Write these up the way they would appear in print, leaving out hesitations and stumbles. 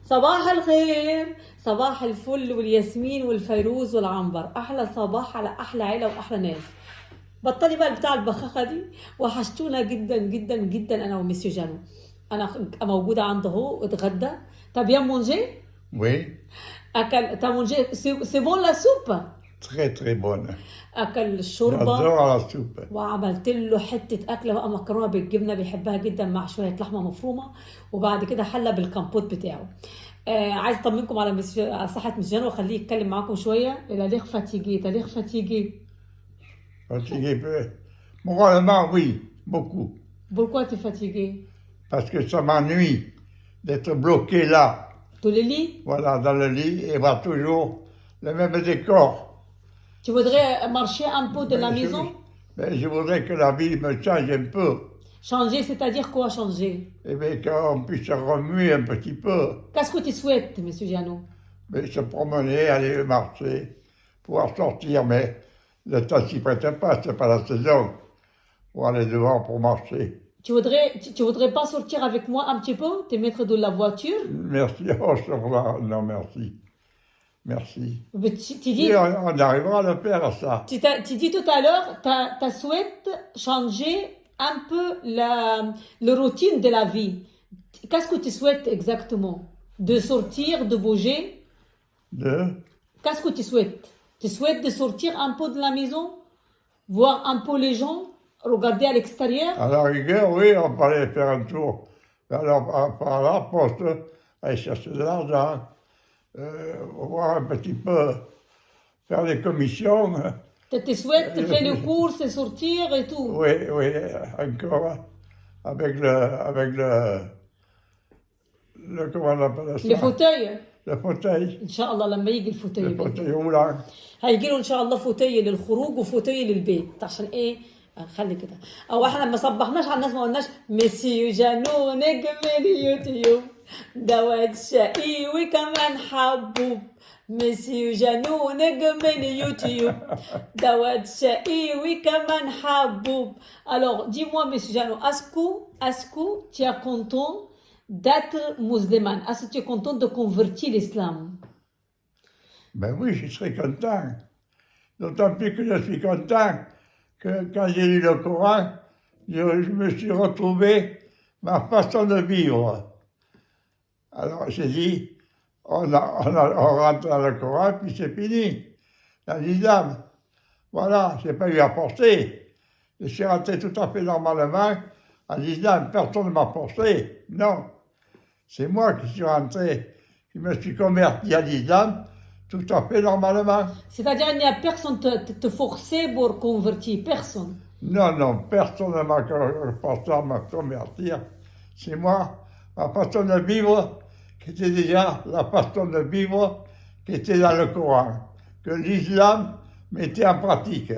صباح الخير، صباح الفل والياسمين والفيروز والعنبر، احلى صباح على احلى عيله واحلى ناس. بطلي بقى بتاع البخاخه دي، وحشتونا جدا جدا جدا انا ومسيو جانو. انا موجوده عنده اهو اتغدى. طب يا مونجي Oui, اكل تا مونجي سي بون لا سوب. très très bonne. اكل الشوربه J'adore la soupe. وعملت له حته اكله بقى مكرونه بالجبنه بيحبها جدا مع شويه لحمه مفرومه، وبعد كده حلى بالكمبوت بتاعه. عايز اطمنكم على صحه مسجان واخليه يتكلم معاكم شويه. تاريخ فاتيجي تاريخ فاتيجي. Fatigué peu. Moralement, oui, beaucoup. Pourquoi t'es fatigué? Parce que ça m'ennuie d'être bloqué là, طول لي. voilà, dans le lit, et voir toujours le même décor. Tu voudrais marcher un peu de la Mais maison? je voudrais que la vie me change un peu. Changer, c'est-à-dire quoi changer? Et bien qu'on puisse se remuer un petit peu. Qu'est-ce que tu souhaites, monsieur Giano? Mais se promener, aller marcher, pouvoir sortir, mais le temps s'y prête pas, c'est pas la saison pour aller dehors pour marcher. Tu voudrais pas sortir avec moi un petit peu, te mettre de la voiture? Merci, oh, ça va. Non, merci. Merci. Mais tu dis, Et on arrivera à le faire, ça. tu dis tout à l'heure, tu souhaites changer un peu la routine de la vie. Qu'est-ce que tu souhaites exactement? De sortir, de bouger? Qu'est-ce que tu souhaites? Tu souhaites de sortir un peu de la maison? Voir un peu les gens? Regarder à l'extérieur? À la rigueur, oui, on peut aller faire un tour. Alors, par la poste, aller chercher de l'argent, voir un petit peu, faire des commissions. Tu souhaites faire les courses et sortir et tout? Oui, oui, encore avec le comment on appelle ça? Les fauteuils? Le fauteuil. ان شاء الله لما يجي الفوتيل Le fauteuil roulant. هيجي له ان شاء الله فوتيل للخروج وفوتيل للبيت. عشان ايه؟ خلي كده. او احنا ما صبحناش على الناس، ما قلناش مسيو جانو نجم اليوتيوب ده واد شقي وكمان حبوب. مسيو جانو نجم اليوتيوب ده واد شقي وكمان حبوب. Alors dis-moi monsieur Jano, est-ce que tu es content d'être musulman? Est-ce que tu es content de convertir l'islam? Ben oui, je serais content. D'autant plus que je suis content que quand j'ai lu le Coran, je me suis retrouvé ma façon de vivre. Alors j'ai dit, on rentre dans le Coran, puis c'est fini. Dans l'islam. Voilà, je n'ai pas eu à forcer. Je suis rentré tout à fait normalement en l'islam. Personne ne m'a forcé. Non. C'est moi qui suis rentré. Je me suis converti à l'islam tout à fait normalement. C'est-à-dire il n'y a personne te forcer pour convertir, personne. Non, non, personne ne m'a forcé à me convertir. C'est moi, ma façon de vivre, qui était déjà la façon de vivre qui était dans le Coran, que l'islam mettait en pratique.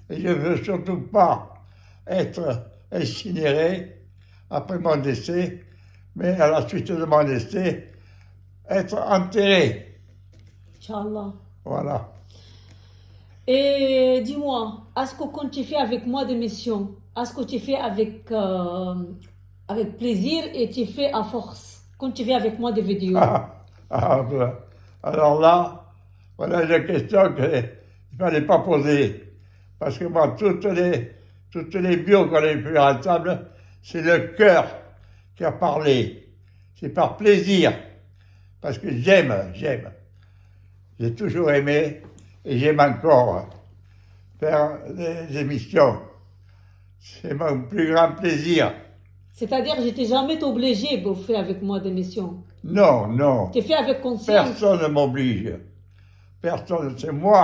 Et je ne veux surtout pas être incinéré après mon décès, mais à la suite de mon décès, être enterré. Inch'Allah. Voilà. Et dis-moi, est-ce que quand tu fais avec moi des missions, est-ce que tu fais avec plaisir et tu fais à force? Quand tu fais avec moi des vidéos? Ben, alors là, voilà une question qu'il ne fallait pas poser. Parce que moi, toutes les bios qu'on a fait ensemble, c'est le cœur qui a parlé. C'est par plaisir. Parce que j'aime. J'ai toujours aimé et j'aime encore faire des émissions. C'est mon plus grand plaisir. C'est-à-dire, je t'ai jamais obligé pour faire avec moi des missions. Non, non. Tu fais avec conscience. Personne ne m'oblige. Personne, c'est moi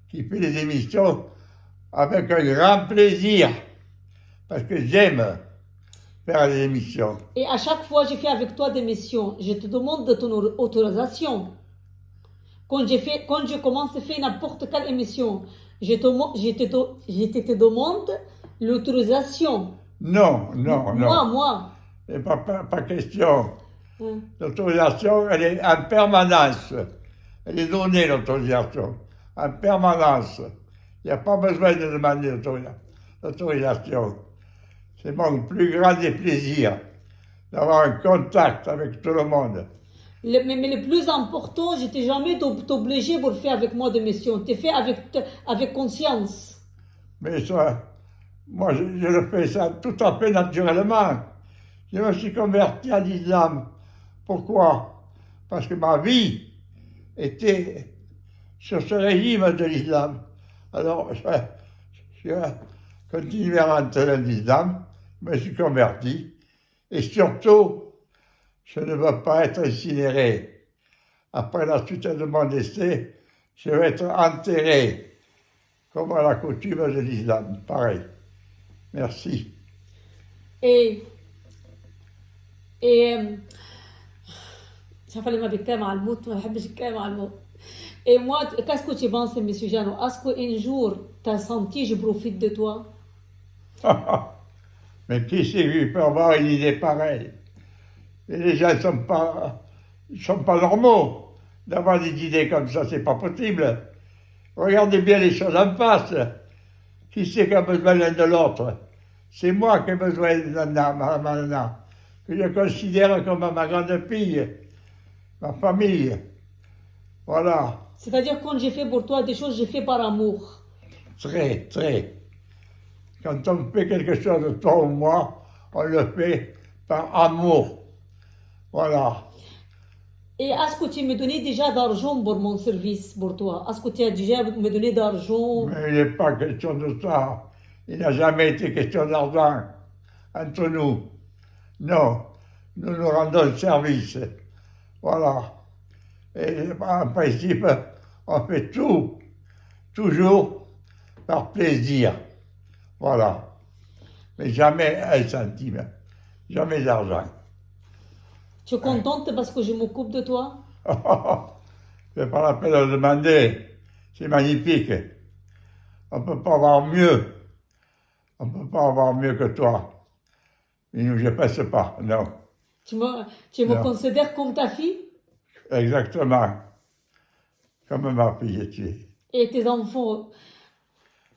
qui fais les émissions avec un grand plaisir. Parce que j'aime faire les émissions. Et à chaque fois que je fais avec toi des missions, je te demande de ton autorisation. Quand je commence à faire n'importe quelle émission, je te demande l'autorisation. Non. Moi. C'est pas question. L'autorisation, elle est en permanence. Elle est donnée, l'autorisation. En permanence. Il n'y a pas besoin de demander l'autorisation. C'est mon plus grand des plaisirs d'avoir un contact avec tout le monde. Mais le plus important, je t'ai jamais obligé pour faire avec moi de mission. Tu fait avec conscience. Mais ça, moi, je le fais ça tout à fait naturellement. Je me suis converti à l'islam. Pourquoi? Parce que ma vie était sur ce régime de l'islam. Alors, je continué à rentrer dans l'islam, je me suis converti. Et surtout, je ne veux pas être incinéré. Après la suite de mon décès, je vais être enterré, comme à la coutume de l'islam. Pareil. Merci. Et et مش عارفه ليه ما بيتكلم على الموت ما بحبش الكلام على الموت. Et moi, qu'est-ce que tu penses, monsieur Jeannot? Est-ce qu'un jour, tu as senti je profite de toi? Mais qui s'est vu peut avoir une idée pareille? Et les gens ne sont pas normaux d'avoir des idées comme ça, c'est pas possible. Regardez bien les choses en face. Qui c'est qui a besoin l'un de l'autre? C'est moi qui ai besoin de ma nana, que je considère comme ma grande fille, ma famille. Voilà, C'est-à-dire, quand j'ai fait pour toi des choses, j'ai fait par amour. très, très. Quand on fait quelque chose de toi ou moi, on le fait par amour. Voilà. Et est-ce que tu me donnais déjà d'argent pour mon service, pour toi? Est-ce que tu as déjà me donné d'argent? Mais il n'est pas question de ça. Il n'a jamais été question d'argent entre nous. Non, nous nous rendons service. Voilà. Et en principe, on fait tout, toujours par plaisir. Voilà. Mais jamais un centime, jamais d'argent. Tu es contente parce que je m'occupe de toi? C'est pas la peine de demander. C'est magnifique. On ne peut pas avoir mieux. On ne peut pas avoir mieux que toi. Mais nous, je ne passe pas, non. Tu me Non. considères comme ta fille? Exactement. Comme ma fille, tu es. Et tes enfants,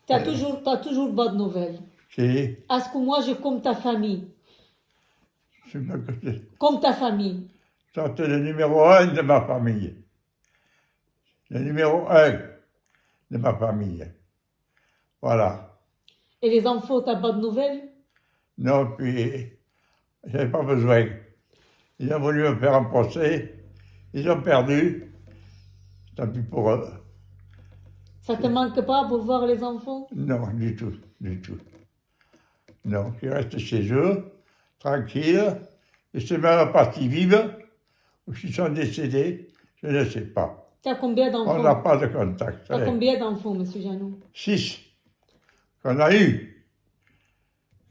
t'as toujours pas de nouvelles. Qui? Est-ce que moi, je comme ta famille? Tu me connais. Comme ta famille. Ça, c'est le numéro 1 de ma famille. Le numéro 1 de ma famille. Voilà. Et les enfants, t'as pas de nouvelles? Non, puis, j'avais pas besoin. Ils ont voulu me faire un procès. Ils ont perdu. Tant pis pour eux. Ça te manque pas pour voir les enfants? Non, du tout, du tout. Non, ils restent chez eux, tranquilles. Et c'est même pas s'ils vivent ou s'ils sont décédés, je ne sais pas. T'as combien On n'a d'enfants? pas de contact. T'as combien d'enfants, monsieur Jeannot? 6 qu'on a eu.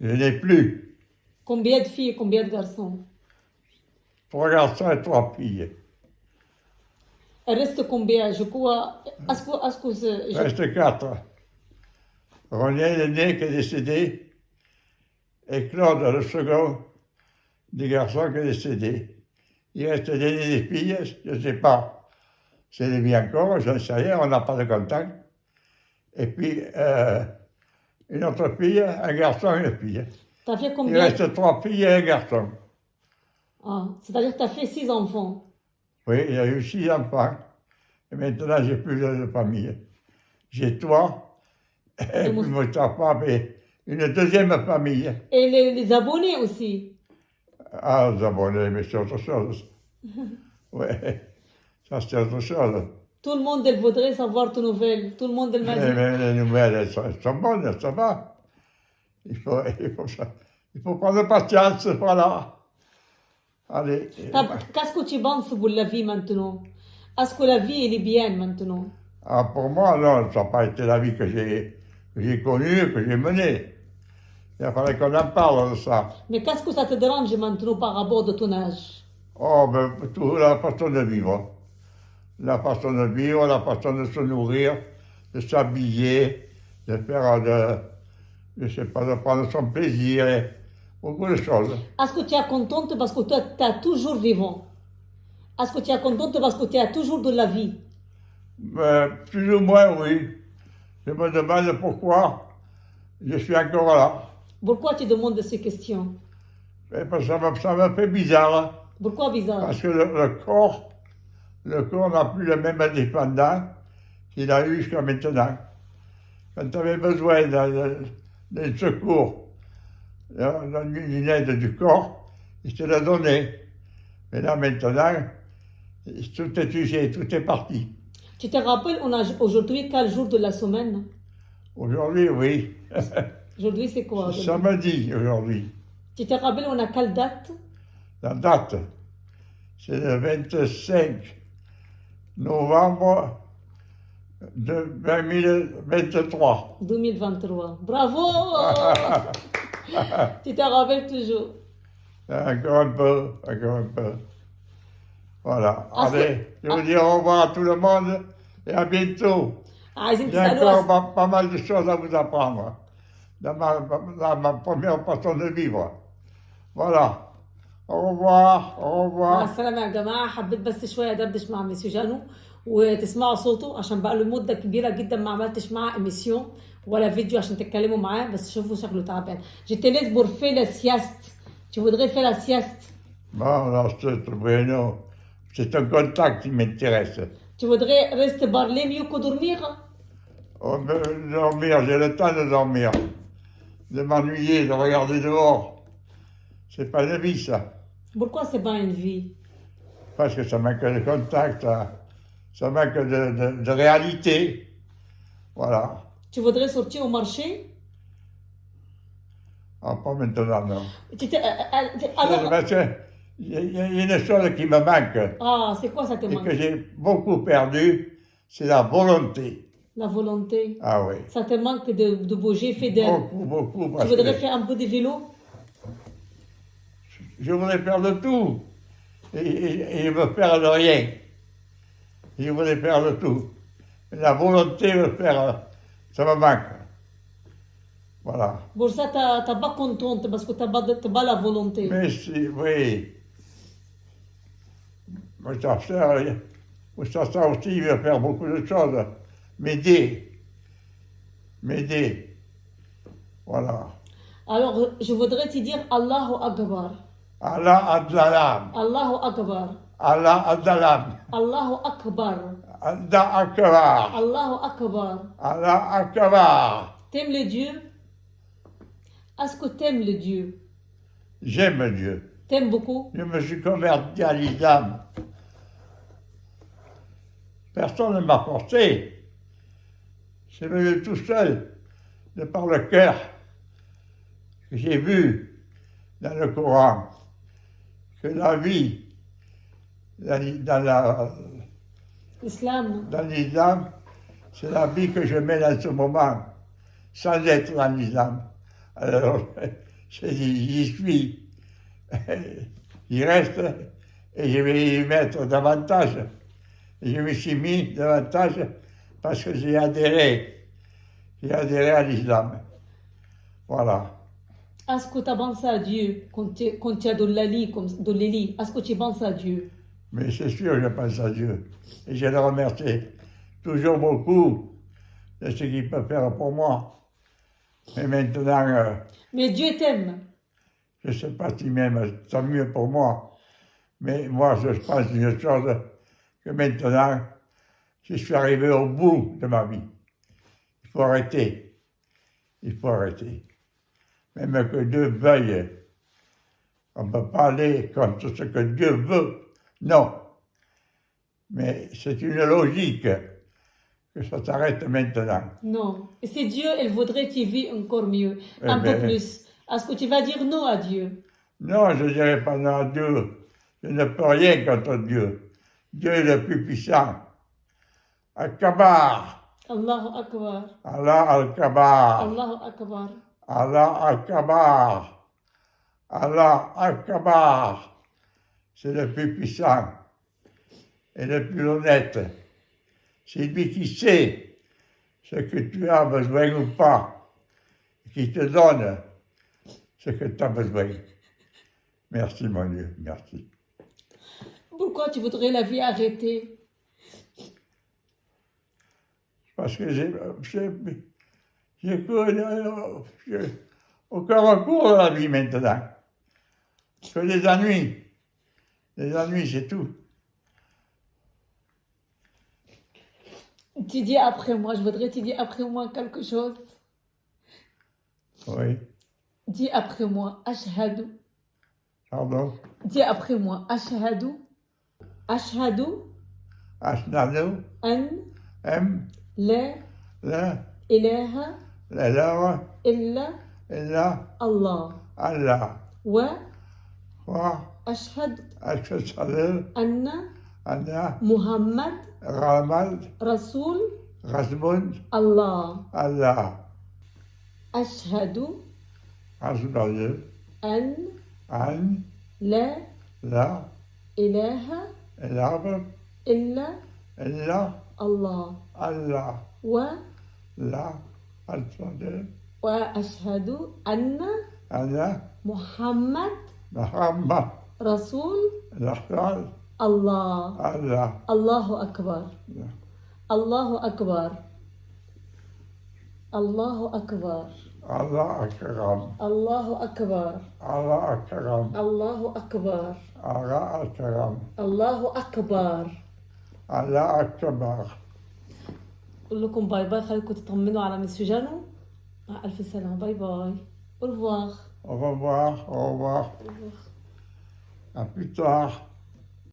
Je n'ai plus. Combien de filles et combien de garçons? 3 garçons et 3 filles. Il reste combien? Je crois. Il reste 4. René l'aîné qui est décédé et Claude le second des garçons qui est décédé. Il reste l'aîné des filles, je ne sais pas. C'est les bien encore, je ne sais rien, on n'a pas de contact. Et puis une autre fille, un garçon et une fille. T'as fait Il combien? reste 3 filles et un garçon. Ah, c'est-à-dire que t'as fait 6 enfants. Oui, il y a eu 6 enfants. Et maintenant, j'ai plus de famille. J'ai toi, et puis mon femme et une deuxième famille. Et les abonnés aussi. Ah, les abonnés, mais c'est autre chose. Oui, ça c'est autre chose. Tout le monde elle voudrait savoir tes nouvelles. Tout le monde elle m'a dit. Mais les nouvelles, elles sont bonnes, ça va. Il faut prendre patience, voilà. Allez. Qu'est-ce que tu penses pour la vie maintenant? Est-ce que la vie elle est bien maintenant? Ah, pour moi, non, ça n'a pas été la vie que j'ai connue, que j'ai menée. Il fallait qu'on en parle de ça. Mais qu'est-ce que ça te dérange maintenant par rapport de ton âge? Oh, ben, tout, la façon de vivre. La façon de vivre, la façon de se nourrir, de s'habiller, de faire je sais pas, de prendre son plaisir, et beaucoup de choses. Est-ce que tu es contente parce que tu es toujours vivant? Est-ce que tu es contente parce que tu as toujours de la vie? Mais plus ou moins, oui. Je me demande pourquoi je suis encore là. Pourquoi tu demandes ces questions? Et parce que ça me fait bizarre. Pourquoi bizarre? Parce que le corps n'a plus le même indépendance qu'il a eu jusqu'à maintenant. Quand tu avais besoin d'un secours, d'une aide du corps, il te l'a donné. Mais là, maintenant, tout est usé, tout est parti. Tu te rappelles, on a aujourd'hui quel jour de la semaine? Aujourd'hui, oui. Aujourd'hui, c'est quoi? C'est samedi, aujourd'hui. Tu te rappelles, on a quelle date? La date, c'est le 25 novembre de 2023. 2023. Bravo! Tu te rappelles toujours. Encore un peu, encore un peu. Voilà. Ah, Allez, je vous dis au revoir à tout le monde et à bientôt. عايزين J'ai تسألوا encore pas mal de choses à vous apprendre dans ma première façon de vivre. Voilà. Au revoir, au مع revoir. السلامة يا جماعة، حبيت بس شوية أدردش مع ميسيو جانو وتسمعوا صوته عشان بقاله مدة كبيرة جدا ما عملتش معاه إميسيون ولا فيديو عشان تتكلموا معاه، بس شوفوا شكله تعبان. Je te laisse pour faire la sieste. Tu voudrais faire la sieste? Bon, alors, bueno, c'est un contact qui m'intéresse. Tu voudrais rester parler mieux que dormir? Oh, dormir, j'ai le temps de dormir. De m'ennuyer, de regarder dehors. C'est pas une vie, ça. Pourquoi c'est pas une vie? Parce que ça manque de contact, ça manque de réalité. Voilà. Tu voudrais sortir au marché? Ah, pas maintenant, non. Alors, Parce qu'il y a une chose qui me manque ah, c'est quoi ça te et que manque? j'ai beaucoup perdu, c'est la volonté. La volonté. Ah oui. Ça te manque de bouger, faire Beaucoup, beaucoup. Tu Parce voudrais que faire un peu de vélo? je voudrais faire de tout et me faire de rien. Je voudrais faire de tout. Mais la volonté de faire, ça me manque. Voilà. Pour ça, t'as pas contente parce que t'as pas la volonté. Mais si, oui. Moi, ça aussi, il va faire beaucoup de choses. M'aider. Voilà. Alors, je voudrais te dire Allahu Akbar. Allah Adzalam. Allahu Akbar. Allah Adzalam. Allahu Akbar. Allah Akbar. Allahu Akbar. Allah Akbar. T'aimes le Dieu? Est-ce que t'aimes le Dieu? J'aime Dieu. T'aimes beaucoup? Je me suis converti à l'islam. Personne ne m'a forcé. C'est venu tout seul, de par le cœur, que j'ai vu dans le Coran que la vie dans L'islam. l'islam, c'est la vie que je mène en ce moment, sans être dans l'islam. Alors, j'ai dit, j'y suis. Il reste et je vais y mettre davantage. Et je me suis mis davantage parce que j'ai adhéré à l'islam. Voilà. Est-ce que tu as pensé à Dieu quand tu es dans le lit? Est-ce que tu penses à Dieu? Mais c'est sûr, je pense à Dieu. Et je le remercie toujours beaucoup de ce qu'il peut faire pour moi. Mais maintenant, Mais Dieu t'aime. je ne sais pas s'il m'aime, tant mieux pour moi. Mais moi, je pense une chose, que maintenant, je suis arrivé au bout de ma vie. Il faut arrêter. Il faut arrêter. Même que Dieu veuille. On ne peut pas aller contre ce que Dieu veut. Non. Mais c'est une logique que ça s'arrête maintenant. Non. Et si Dieu, il voudrait que tu vis encore mieux, Eh un peu ben. plus, est-ce que tu vas dire non à Dieu? Non, je ne dirais pas non à Dieu. Je ne peux rien contre Dieu. Dieu est le plus puissant. Al-Kabar. Allahu Akbar. Allah Al-Kabar. Allahu Akbar. Allah Al-Kabar. Allah Al-Kabar. C'est le plus puissant et le plus honnête. C'est lui qui sait ce que tu as besoin ou pas, qui te donne ce que tu as besoin. Merci mon Dieu, merci. Pourquoi tu voudrais la vie arrêter? Parce que j'ai aucun recours à la vie maintenant. Que des ennuis. Les ennuis, c'est tout. Tu dis après moi, je voudrais que tu dis après moi quelque chose. Oui. Dis après moi, ashhadu. Pardon. Dis après moi, ashhadu. Ashhadu Asnadu, an M, la la, ilaha la, la, illa la, Allah. Allah. Wa Wa, ashhadu ashhadu, anna anna, Muhammad Ramad, Rasul Rasmund, Allah. Allah. Ashhadu Asnadu, an an, la la, ilaha la, illa la, Allah. Allah. Wa La, ashhadu, وأشهد أن anna, محمد Muhammad, رسول Rasul, الله. Allah. الله أكبر. الله أكبر. الله أكبر. Allah akram, الله أكبر. Allah akram, الله أكبر. Allah akram, الله أكبر. Allah akbar. أقول لكم باي باي، خليكم تطمنوا على مسيو جانو. مع ألف سلامة. باي باي. au revoir. Au revoir, au revoir. Au revoir. À plus tard.